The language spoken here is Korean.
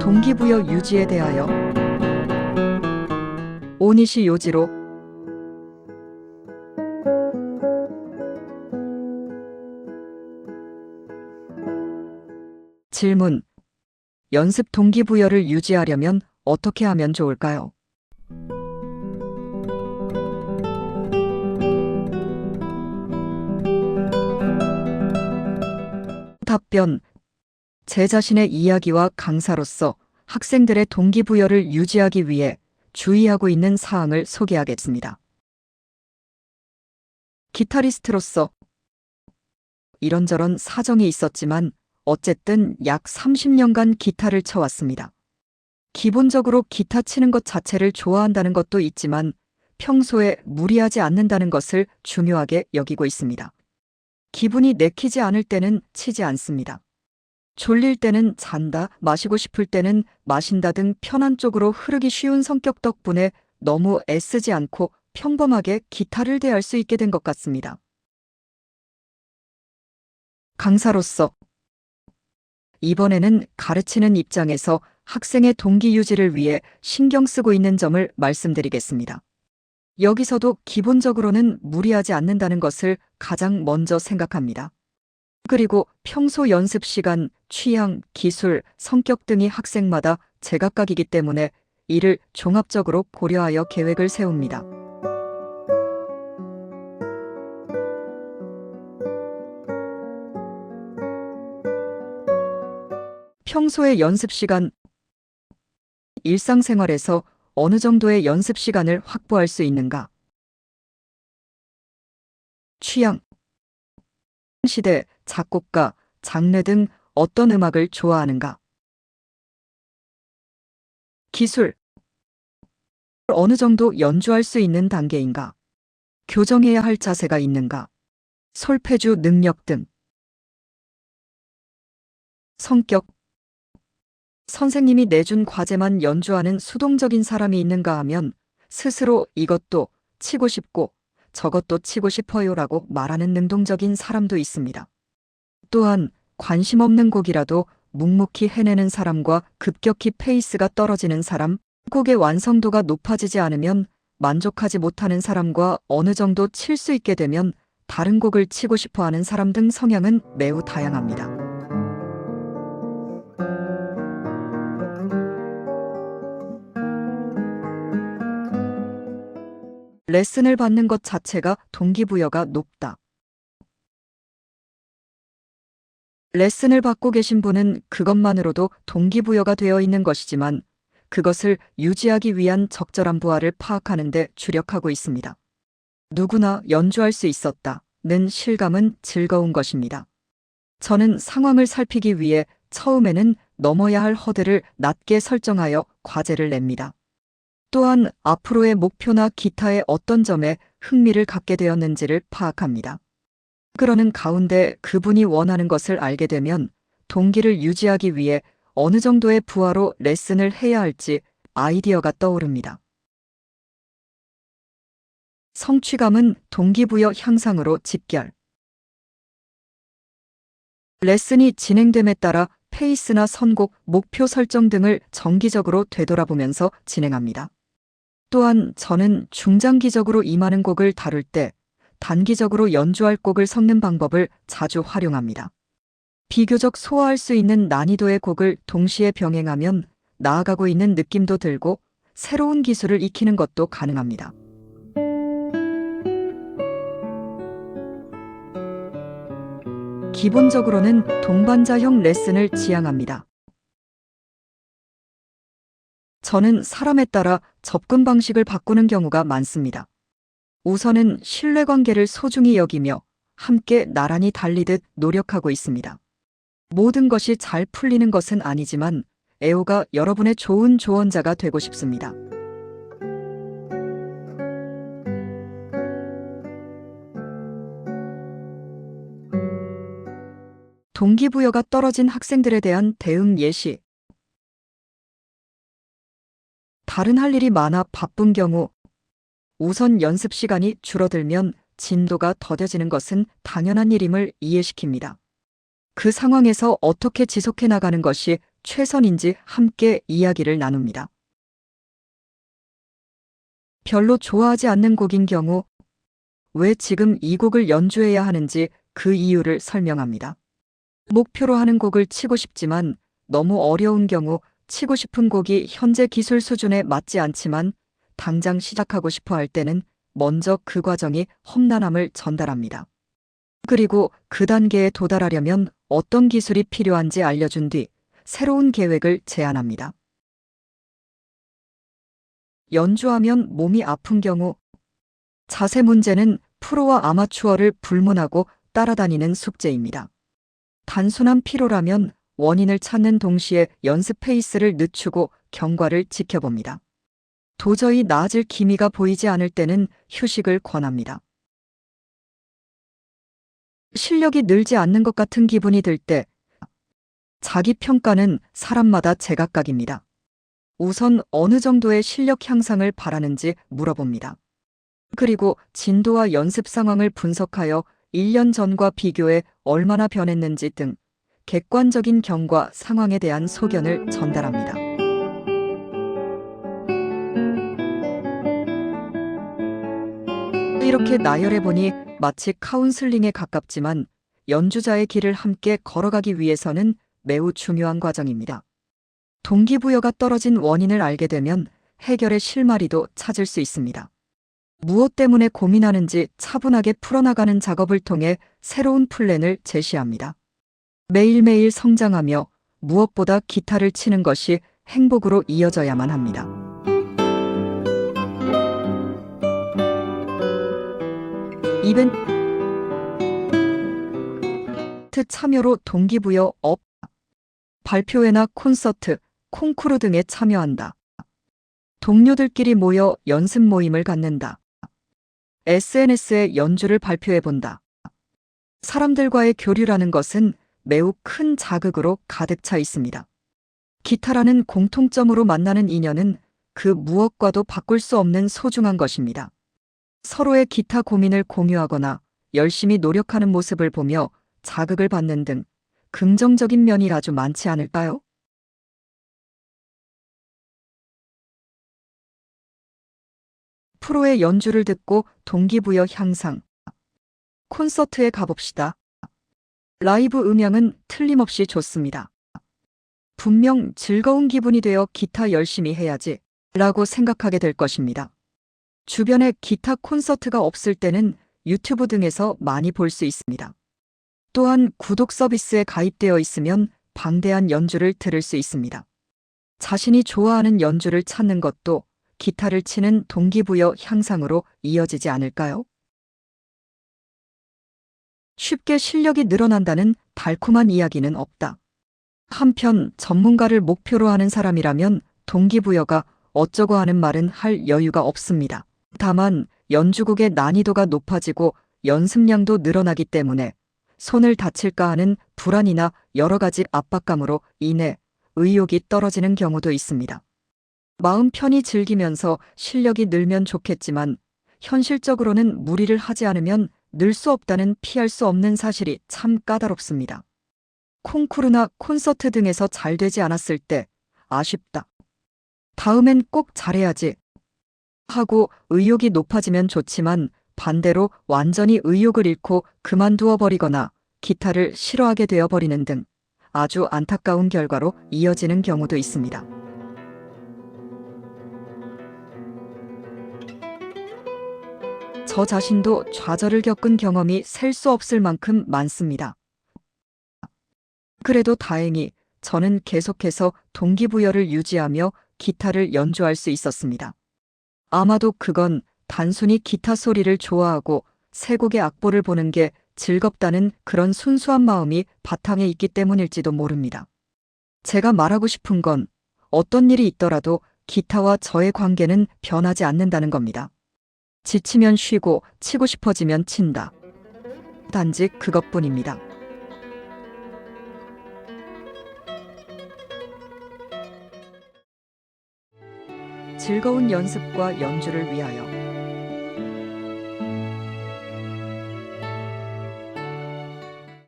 동기부여 유지에 대하여 오니시 요지로 질문. 연습 동기부여를 유지하려면 어떻게 하면 좋을까요? 답변. 제 자신의 이야기와 강사로서 학생들의 동기부여를 유지하기 위해 주의하고 있는 사항을 소개하겠습니다. 기타리스트로서 이런저런 사정이 있었지만 어쨌든 약 30년간 기타를 쳐왔습니다. 기본적으로 기타 치는 것 자체를 좋아한다는 것도 있지만 평소에 무리하지 않는다는 것을 중요하게 여기고 있습니다. 기분이 내키지 않을 때는 치지 않습니다. 졸릴 때는 잔다, 마시고 싶을 때는 마신다 등 편한 쪽으로 흐르기 쉬운 성격 덕분에 너무 애쓰지 않고 평범하게 기타를 대할 수 있게 된 것 같습니다. 강사로서 이번에는 가르치는 입장에서 학생의 동기 유지를 위해 신경 쓰고 있는 점을 말씀드리겠습니다. 여기서도 기본적으로는 무리하지 않는다는 것을 가장 먼저 생각합니다. 그리고 평소 연습 시간, 취향, 기술, 성격 등이 학생마다 제각각이기 때문에 이를 종합적으로 고려하여 계획을 세웁니다. 평소의 연습 시간, 일상생활에서 어느 정도의 연습 시간을 확보할 수 있는가? 취향, 시대, 작곡가, 장르 등 어떤 음악을 좋아하는가? 기술, 어느 정도 연주할 수 있는 단계인가? 교정해야 할 자세가 있는가? 솔페주 능력 등. 성격, 선생님이 내준 과제만 연주하는 수동적인 사람이 있는가 하면 스스로 이것도 치고 싶고 저것도 치고 싶어요라고 말하는 능동적인 사람도 있습니다. 또한 관심 없는 곡이라도 묵묵히 해내는 사람과 급격히 페이스가 떨어지는 사람, 곡의 완성도가 높아지지 않으면 만족하지 못하는 사람과 어느 정도 칠 수 있게 되면 다른 곡을 치고 싶어 하는 사람 등 성향은 매우 다양합니다. 레슨을 받는 것 자체가 동기부여가 높다. 레슨을 받고 계신 분은 그것만으로도 동기부여가 되어 있는 것이지만 그것을 유지하기 위한 적절한 부하를 파악하는 데 주력하고 있습니다. 누구나 연주할 수 있었다는 실감은 즐거운 것입니다. 저는 상황을 살피기 위해 처음에는 넘어야 할 허들을 낮게 설정하여 과제를 냅니다. 또한 앞으로의 목표나 기타의 어떤 점에 흥미를 갖게 되었는지를 파악합니다. 그러는 가운데 그분이 원하는 것을 알게 되면 동기를 유지하기 위해 어느 정도의 부하로 레슨을 해야 할지 아이디어가 떠오릅니다. 성취감은 동기부여 향상으로 집결. 레슨이 진행됨에 따라 페이스나 선곡, 목표 설정 등을 정기적으로 되돌아보면서 진행합니다. 또한 저는 중장기적으로 임하는 곡을 다룰 때 단기적으로 연주할 곡을 섞는 방법을 자주 활용합니다. 비교적 소화할 수 있는 난이도의 곡을 동시에 병행하면 나아가고 있는 느낌도 들고 새로운 기술을 익히는 것도 가능합니다. 기본적으로는 동반자형 레슨을 지향합니다. 저는 사람에 따라 접근 방식을 바꾸는 경우가 많습니다. 우선은 신뢰관계를 소중히 여기며 함께 나란히 달리듯 노력하고 있습니다. 모든 것이 잘 풀리는 것은 아니지만 애호가 여러분의 좋은 조언자가 되고 싶습니다. 동기부여가 떨어진 학생들에 대한 대응 예시. 다른 할 일이 많아 바쁜 경우 우선 연습 시간이 줄어들면 진도가 더뎌지는 것은 당연한 일임을 이해시킵니다. 그 상황에서 어떻게 지속해 나가는 것이 최선인지 함께 이야기를 나눕니다. 별로 좋아하지 않는 곡인 경우 왜 지금 이 곡을 연주해야 하는지 그 이유를 설명합니다. 목표로 하는 곡을 치고 싶지만 너무 어려운 경우 치고 싶은 곡이 현재 기술 수준에 맞지 않지만 당장 시작하고 싶어 할 때는 먼저 그 과정이 험난함을 전달합니다. 그리고 그 단계에 도달하려면 어떤 기술이 필요한지 알려준 뒤 새로운 계획을 제안합니다. 연주하면 몸이 아픈 경우 자세 문제는 프로와 아마추어를 불문하고 따라다니는 숙제입니다. 단순한 피로라면 원인을 찾는 동시에 연습 페이스를 늦추고 경과를 지켜봅니다. 도저히 나아질 기미가 보이지 않을 때는 휴식을 권합니다. 실력이 늘지 않는 것 같은 기분이 들 때 자기 평가는 사람마다 제각각입니다. 우선 어느 정도의 실력 향상을 바라는지 물어봅니다. 그리고 진도와 연습 상황을 분석하여 1년 전과 비교해 얼마나 변했는지 등 객관적인 경과 상황에 대한 소견을 전달합니다. 이렇게 나열해 보니 마치 카운슬링에 가깝지만 연주자의 길을 함께 걸어가기 위해서는 매우 중요한 과정입니다. 동기부여가 떨어진 원인을 알게 되면 해결의 실마리도 찾을 수 있습니다. 무엇 때문에 고민하는지 차분하게 풀어나가는 작업을 통해 새로운 플랜을 제시합니다. 매일매일 성장하며 무엇보다 기타를 치는 것이 행복으로 이어져야만 합니다. 이벤트 참여로 동기부여 업, 발표회나 콘서트, 콩쿠르 등에 참여한다. 동료들끼리 모여 연습 모임을 갖는다. SNS에 연주를 발표해본다. 사람들과의 교류라는 것은 매우 큰 자극으로 가득 차 있습니다. 기타라는 공통점으로 만나는 인연은 그 무엇과도 바꿀 수 없는 소중한 것입니다. 서로의 기타 고민을 공유하거나 열심히 노력하는 모습을 보며 자극을 받는 등 긍정적인 면이 아주 많지 않을까요? 프로의 연주를 듣고 동기부여 향상. 콘서트에 가봅시다. 라이브 음향은 틀림없이 좋습니다. 분명 즐거운 기분이 되어 기타 열심히 해야지 라고 생각하게 될 것입니다. 주변에 기타 콘서트가 없을 때는 유튜브 등에서 많이 볼 수 있습니다. 또한 구독 서비스에 가입되어 있으면 방대한 연주를 들을 수 있습니다. 자신이 좋아하는 연주를 찾는 것도 기타를 치는 동기부여 향상으로 이어지지 않을까요? 쉽게 실력이 늘어난다는 달콤한 이야기는 없다. 한편 전문가를 목표로 하는 사람이라면 동기부여가 어쩌고 하는 말은 할 여유가 없습니다. 다만 연주곡의 난이도가 높아지고 연습량도 늘어나기 때문에 손을 다칠까 하는 불안이나 여러 가지 압박감으로 인해 의욕이 떨어지는 경우도 있습니다. 마음 편히 즐기면서 실력이 늘면 좋겠지만 현실적으로는 무리를 하지 않으면 늘 수 없다는 피할 수 없는 사실이 참 까다롭습니다. 콩쿠르나 콘서트 등에서 잘 되지 않았을 때 아쉽다. 다음엔 꼭 잘해야지 하고 의욕이 높아지면 좋지만 반대로 완전히 의욕을 잃고 그만두어 버리거나 기타를 싫어하게 되어 버리는 등 아주 안타까운 결과로 이어지는 경우도 있습니다. 저 자신도 좌절을 겪은 경험이 셀 수 없을 만큼 많습니다. 그래도 다행히 저는 계속해서 동기부여를 유지하며 기타를 연주할 수 있었습니다. 아마도 그건 단순히 기타 소리를 좋아하고 세 곡의 악보를 보는 게 즐겁다는 그런 순수한 마음이 바탕에 있기 때문일지도 모릅니다. 제가 말하고 싶은 건 어떤 일이 있더라도 기타와 저의 관계는 변하지 않는다는 겁니다. 지치면 쉬고 치고 싶어지면 친다. 단지 그것뿐입니다. 즐거운 연습과 연주를 위하여